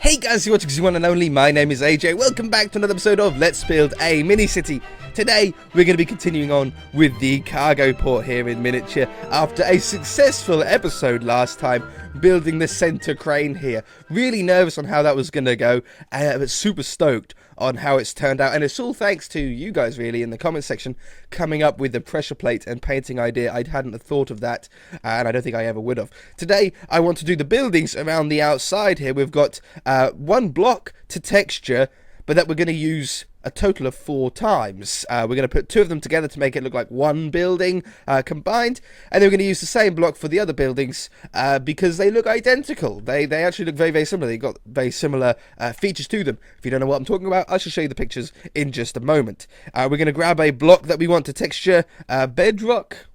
Hey guys, you're watching the one and only. My name is AJ. Welcome back to another episode of Let's Build a Mini City. Today, we're going to be continuing on with the cargo port here in miniature after a successful episode last time, building the center crane here. Really nervous on how that was going to go, but super stoked on how it's turned out. And it's all thanks to you guys, really, in the comment section, coming up with the pressure plate and painting idea. I hadn't thought of that, and I don't think I ever would have. Today, I want to do the buildings around the outside here. We've got one block to texture, but that we're going to use a total of 4 times. We're going to put 2 of them together to make it look like one building combined, and then we're going to use the same block for the other buildings because they look identical. They actually look very, very similar. They've got very similar features to them. If you don't know what I'm talking about, I shall show you the pictures in just a moment. We're going to grab a block that we want to texture, bedrock.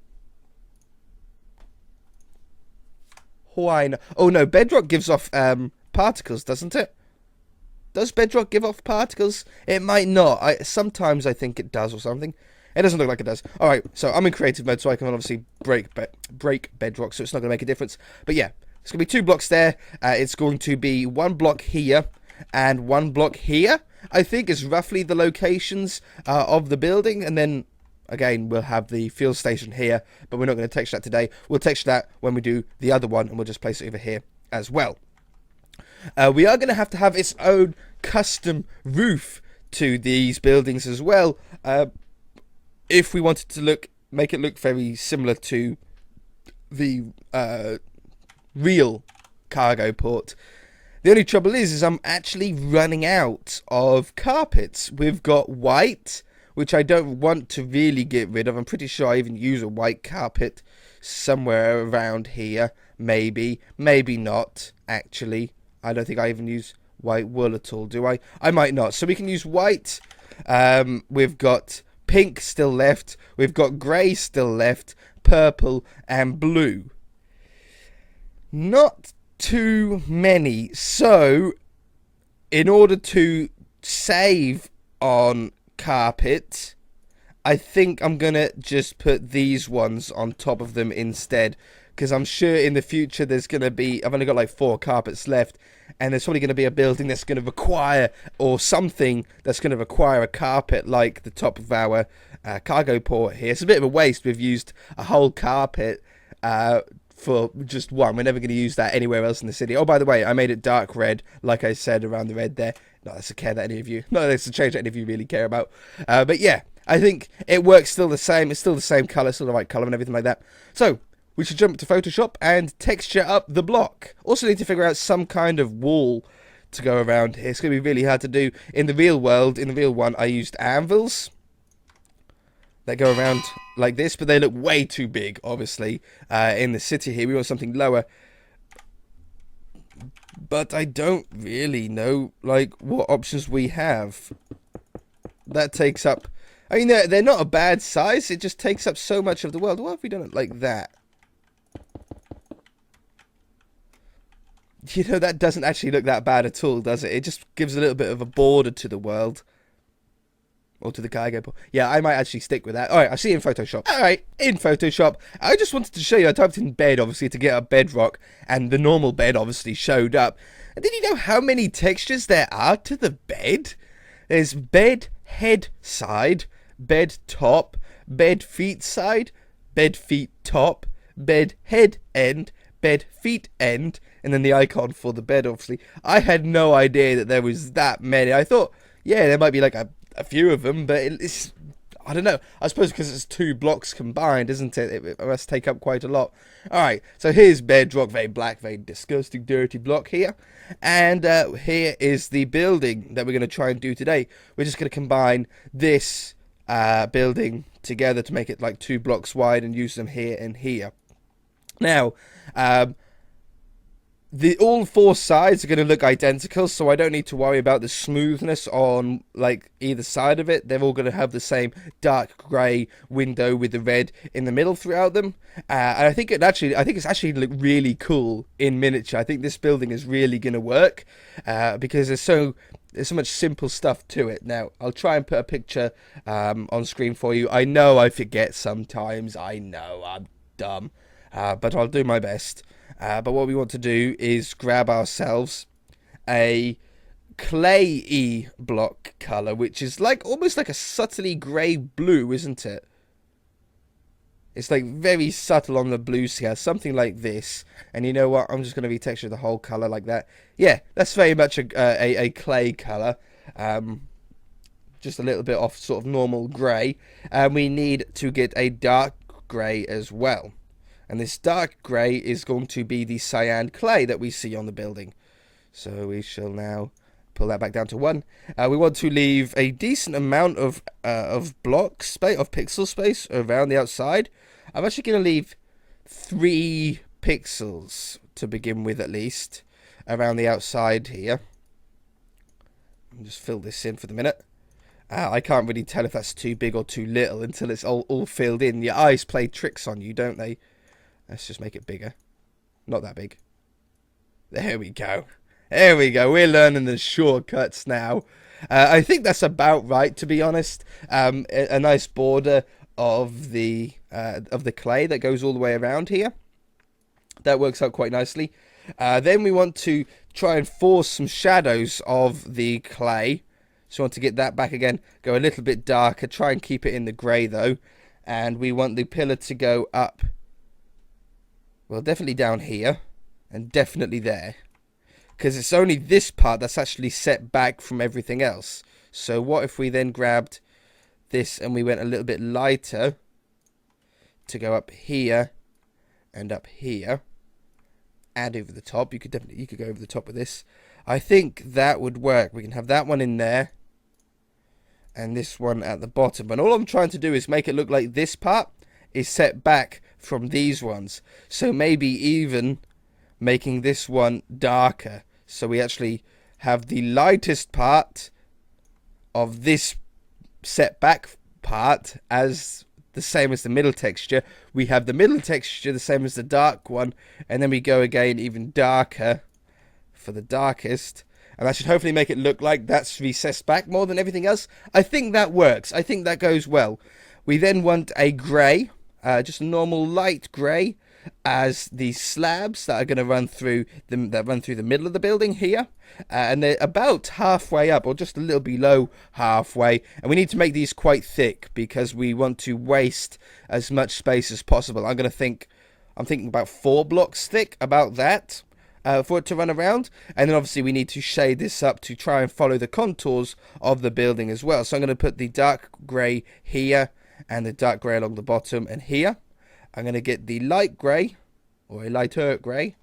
Why not? Oh no, bedrock gives off particles, doesn't it? Does bedrock give off particles? It might not. Sometimes I think it does or something. It doesn't look like it does. Alright, so I'm in creative mode, so I can obviously break bedrock, so it's not going to make a difference. But yeah, it's going to be 2 blocks there. It's going to be 1 block here and 1 block here. I think is roughly the locations of the building. And then, again, we'll have the fuel station here, but we're not going to texture that today. We'll texture that when we do the other one, and we'll just place it over here as well. We are going to have its own custom roof to these buildings as well, if we wanted to make it look very similar to the real cargo port. The only trouble is I'm actually running out of carpets. We've got white, which I don't want to really get rid of. I'm pretty sure I even use a white carpet somewhere around here. Maybe not, actually. I don't think I even use white wool at all, do I? I might not. So we can use white. We've got pink still left. We've got grey still left. Purple and blue. Not too many. So, in order to save on carpet, I think I'm going to just put these ones on top of them instead. Because I'm sure in the future there's going to be, I've only got like 4 carpets left, and there's probably going to be a building that's going to require, or something that's going to require a carpet like the top of our cargo port here. It's a bit of a waste. We've used a whole carpet for just one. We're never going to use that anywhere else in the city. Oh, by the way, I made it dark red, like I said, around the red there. Not that's a care that any of you, no, that's a change that any of you really care about. But yeah, I think it works still the same. It's still the same colour, still the right colour and everything like that. So, we should jump to Photoshop and texture up the block. Also need to figure out some kind of wall to go around here. It's going to be really hard to do. In the real world, in the real one, I used anvils that go around like this, but they look way too big, obviously. In the city here, we want something lower. But I don't really know, like, what options we have. That takes up... I mean, they're not a bad size. It just takes up so much of the world. What if we done it like that? You know, that doesn't actually look that bad at all, does it? It just gives a little bit of a border to the world. Or to the cargo port. Yeah, I might actually stick with that. Alright, I'll see you in Photoshop. Alright, in Photoshop. I just wanted to show you, I typed in bed, obviously, to get up bedrock. And the normal bed, obviously, showed up. And did you know how many textures there are to the bed? There's bed head side, bed top, bed feet side, bed feet top, bed head end, bed feet end, and then the icon for the bed, obviously. I had no idea that there was that many. I thought, yeah, there might be like a few of them, but it's, I don't know. I suppose because it's 2 blocks combined, isn't it? It must take up quite a lot. Alright, so here's bedrock, very black, very disgusting, dirty block here. And here is the building that we're going to try and do today. We're just going to combine this building together to make it like 2 blocks wide and use them here and here. Now, all 4 sides are going to look identical, so I don't need to worry about the smoothness on like either side of it. They're all going to have the same dark grey window with the red in the middle throughout them. And I think it's actually look really cool in miniature. I think this building is really going to work because there's so much simple stuff to it. Now, I'll try and put a picture on screen for you. I know I forget sometimes. I know I'm dumb, but I'll do my best. But what we want to do is grab ourselves a clay block color, which is like almost like a subtly grey blue, isn't it? It's like very subtle on the blue scale, something like this. And you know what? I'm just going to retexture the whole color like that. Yeah, that's very much a clay color. Just a little bit off sort of normal grey. And we need to get a dark grey as well. And this dark grey is going to be the cyan clay that we see on the building. So we shall now pull that back down to 1. We want to leave a decent amount of block space, of pixel space around the outside. I'm actually going to leave 3 pixels to begin with, at least, around the outside here. I'll just fill this in for the minute. I can't really tell if that's too big or too little until it's all filled in. Your eyes play tricks on you, don't they? Let's just make it bigger. Not that big. There we go. There we go. We're learning the shortcuts now. I think that's about right, to be honest. A nice border of the clay that goes all the way around here. That works out quite nicely. Then we want to try and force some shadows of the clay. So we want to get that back again. Go a little bit darker. Try and keep it in the grey though. And we want the pillar to go up. Well, definitely down here. And definitely there. Because it's only this part that's actually set back from everything else. So what if we then grabbed this and we went a little bit lighter to go up here and up here. Add over the top. You could go over the top with this. I think that would work. We can have that one in there and this one at the bottom. And all I'm trying to do is make it look like this part is set back from these ones. So maybe even making this one darker. So we actually have the lightest part of this set back part as the same as the middle texture. We have the middle texture the same as the dark one. And then we go again even darker for the darkest. And that should hopefully make it look like that's recessed back more than everything else. I think that works. I think that goes well. We then want a grey. Just a normal light grey. As these slabs that are going to run through the middle of the building here, and they're about halfway up or just a little below halfway, and we need to make these quite thick because we want to waste as much space as possible. I'm thinking about 4 blocks thick, about that, for it to run around. And then obviously we need to shade this up to try and follow the contours of the building as well. So I'm going to put the dark grey here and the dark grey along the bottom and here. I'm going to get the light grey, or a lighter grey.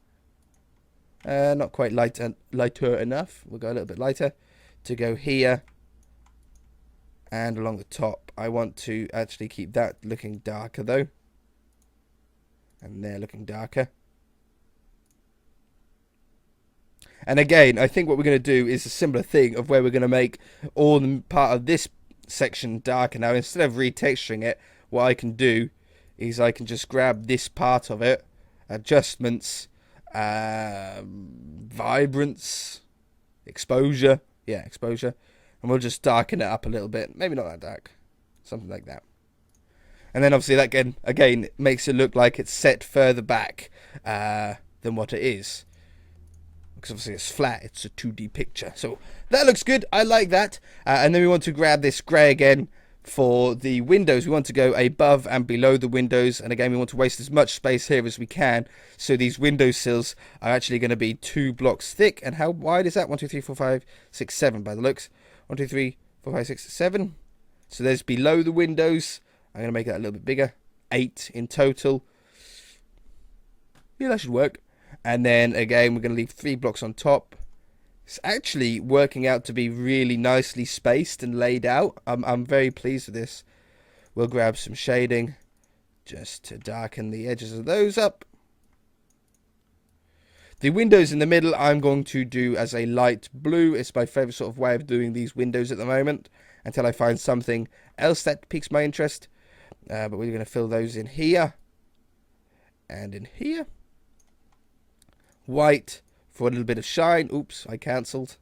Not quite lighter enough. We'll go a little bit lighter to go here and along the top. I want to actually keep that looking darker though. And they're looking darker. And again, I think what we're going to do is a similar thing of where we're going to make all the part of this section darker. Now, instead of retexturing it, what I can do is I can just grab this part of it, adjustments, vibrance, exposure, exposure, and we'll just darken it up a little bit, maybe not that dark, something like that. And then obviously that again makes it look like it's set further back than what it is, because obviously it's flat, it's a 2D picture. So that looks good, I like that. And then we want to grab this grey again. For the windows, we want to go above and below the windows, and again we want to waste as much space here as we can, so these windowsills are actually going to be 2 blocks thick. And how wide is that? 1, 2, 3, 4, 5, 6, 7 by the looks. 1, 2, 3, 4, 5, 6, 7. So there's below the windows. I'm going to make that a little bit bigger. 8 in total. Yeah, that should work. And then again we're going to leave 3 blocks on top. It's actually working out to be really nicely spaced and laid out. I'm very pleased with this. We'll grab some shading just to darken the edges of those up. The windows in the middle I'm going to do as a light blue. It's my favourite sort of way of doing these windows at the moment, until I find something else that piques my interest. But we're going to fill those in here and in here. White. For a little bit of shine. Oops, I cancelled.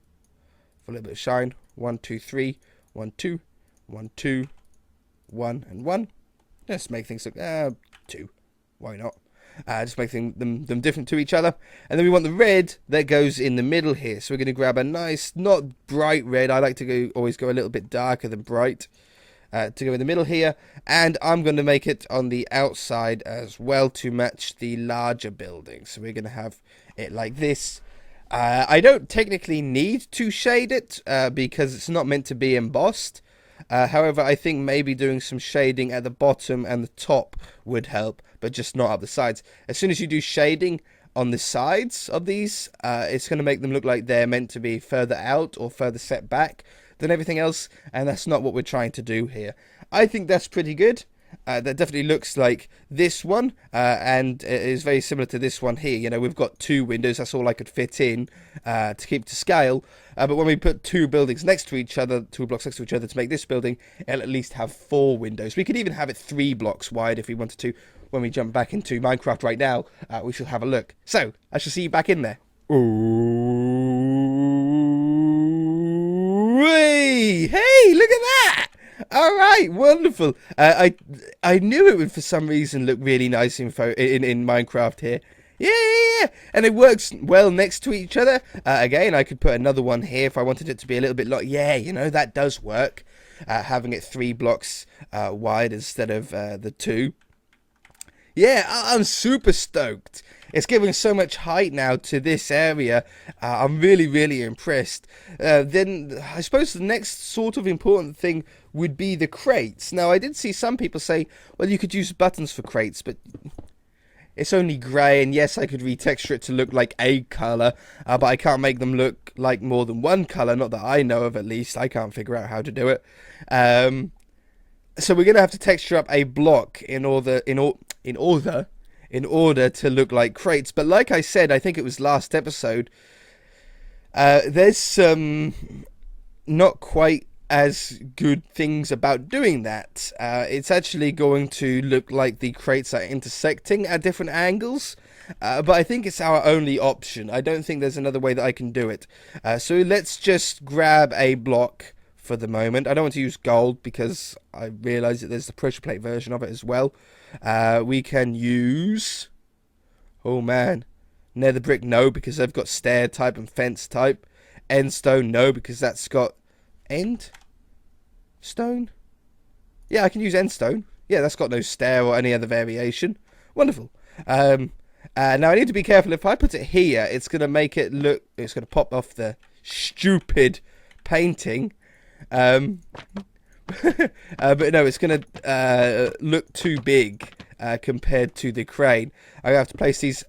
For a little bit of shine. 1, 2, 3. 1, 2. 1, 2. 1 and 1. Let's make things look 2. Why not? just making them different to each other. And then we want the red that goes in the middle here. So we're going to grab a nice, not bright red. I like to always go a little bit darker than bright. To go in the middle here, and I'm going to make it on the outside as well to match the larger building. So we're going to have it like this. I don't technically need to shade it because it's not meant to be embossed. However, I think maybe doing some shading at the bottom and the top would help, but just not up the sides. As soon as you do shading on the sides of these, it's going to make them look like they're meant to be further out or further set back than everything else, and that's not what we're trying to do here. I think that's pretty good. That definitely looks like this one, and it is very similar to this one here. You know, we've got 2 windows, that's all I could fit in to keep to scale, but when we put 2 buildings next to each other, 2 blocks next to each other to make this building, it'll at least have 4 windows. We could even have it 3 blocks wide if we wanted to. When we jump back into Minecraft right now, we shall have a look. So, I shall see you back in there. Hey, look at that! All right, wonderful. I knew it would for some reason look really nice in Minecraft here. Yeah, and it works well next to each other. Again, I could put another one here if I wanted it to be a little bit like, yeah, you know, that does work. Having it 3 blocks wide instead of the 2. Yeah, I'm super stoked. It's giving so much height now to this area. I'm really, really impressed. Then I suppose the next sort of important thing would be the crates. Now, I did see some people say, well, you could use buttons for crates, but it's only grey, and yes, I could retexture it to look like a colour, but I can't make them look like more than one colour, not that I know of at least. I can't figure out how to do it. So we're going to have to texture up a block in order to look like crates. But like I said, I think it was last episode, there's some not quite as good things about doing that. It's actually going to look like the crates are intersecting at different angles, but I think it's our only option. I don't think there's another way that I can do it. So let's just grab a block for the moment. I don't want to use gold because I realise that there's the pressure plate version of it as well. We can use, oh man, nether brick, no, because they've got stair type and fence type. End stone, no, because that's got end stone. Yeah, I can use end stone. Yeah, that's got no stair or any other variation. Wonderful. Now I need to be careful. If I put it here, it's going to make it look, it's going to pop off the stupid painting. But no, it's going to look too big compared to the crane. I have to place these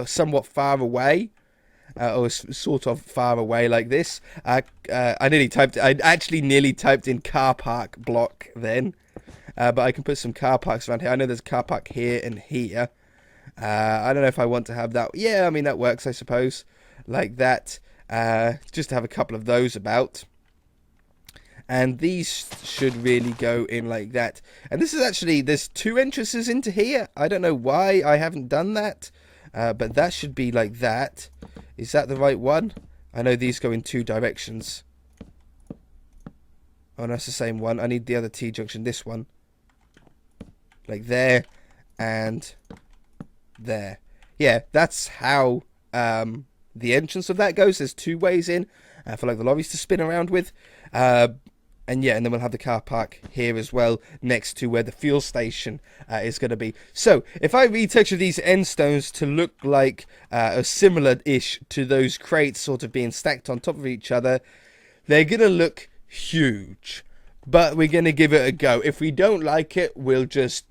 somewhat far away, or sort of far away like this. I actually nearly typed in car park block then, but I can put some car parks around here. I know there's a car park here and here. I don't know if I want to have that. Yeah, I mean, that works, I suppose, like that. Just to have a couple of those about. And these should really go in like that. And this is actually, there's 2 entrances into here. I don't know why I haven't done that. But that should be like that. Is that the right one? I know these go in 2 directions. Oh, no, that's the same one. I need the other T-junction, this one. Like there. And there. Yeah, that's how the entrance of that goes. There's 2 ways in. For like the lorries to spin around with. And yeah, and then we'll have the car park here as well, next to where the fuel station is going to be. So, if I retexture these end stones to look like similar-ish to those crates sort of being stacked on top of each other, they're going to look huge. But we're going to give it a go. If we don't like it, we'll just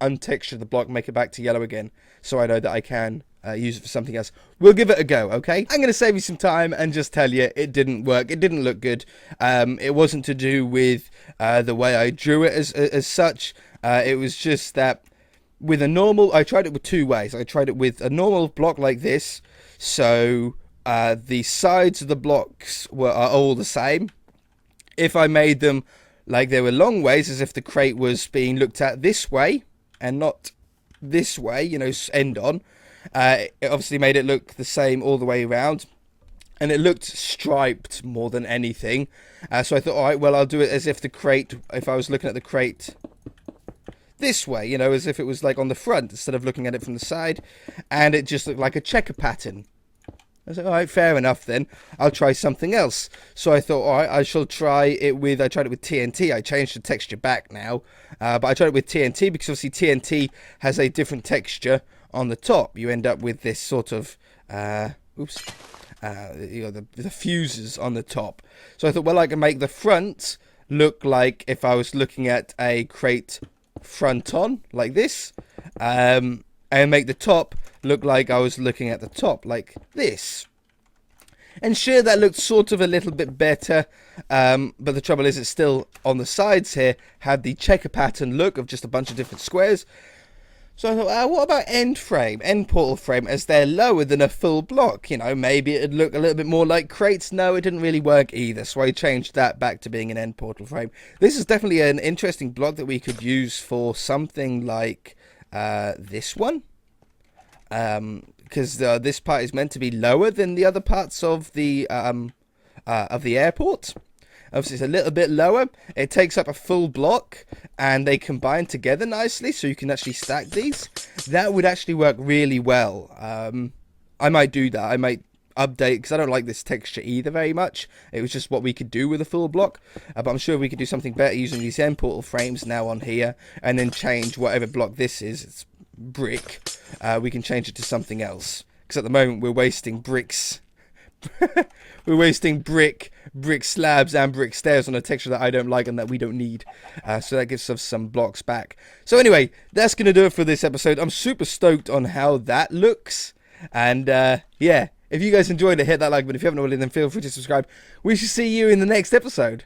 untexture the block, make it back to yellow again, so I know that I can use it for something else. We'll give it a go, okay? I'm going to save you some time and just tell you it didn't work. It didn't look good. It wasn't to do with the way I drew it as such. It was just that with a normal, I tried it with 2 ways. I tried it with a normal block like this, so the sides of the blocks are all the same. If I made them like they were long ways, as if the crate was being looked at this way and not this way, you know, end on, it obviously made it look the same all the way around, and it looked striped more than anything. So I thought, all right, well, I'll do it as if the crate, if I was looking at the crate this way, you know, as if it was like on the front instead of looking at it from the side, and it just looked like a checker pattern. I was like, all right, fair enough then. I'll try something else. So I thought, all right, I shall try it with, I tried it with TNT. I changed the texture back now, but I tried it with TNT because obviously TNT has a different texture on the top. You end up with this sort of, you know, the fuses on the top. So I thought, well, I can make the front look like if I was looking at a crate front on, like this, and make the top look like I was looking at the top, like this. And sure, that looked sort of a little bit better, but the trouble is it's still on the sides here, had the checker pattern look of just a bunch of different squares. So I thought, what about end portal frame, as they're lower than a full block? You know, maybe it'd look a little bit more like crates. No, it didn't really work either, so I changed that back to being an end portal frame. This is definitely an interesting block that we could use for something like this one. Because this part is meant to be lower than the other parts of the airport. Obviously, it's a little bit lower. It takes up a full block, and they combine together nicely, so you can actually stack these. That would actually work really well. I might do that. I might update, because I don't like this texture either very much. It was just what we could do with a full block. But I'm sure we could do something better using these end portal frames now on here, and then change whatever block this is. It's brick. We can change it to something else. Because at the moment, we're wasting bricks. We're wasting brick slabs and brick stairs on a texture that I don't like and that we don't need. So that gives us some blocks back. So anyway, that's going to do it for this episode. I'm super stoked on how that looks. And yeah, if you guys enjoyed it, hit that like button. If you haven't already, then feel free to subscribe. We shall see you in the next episode.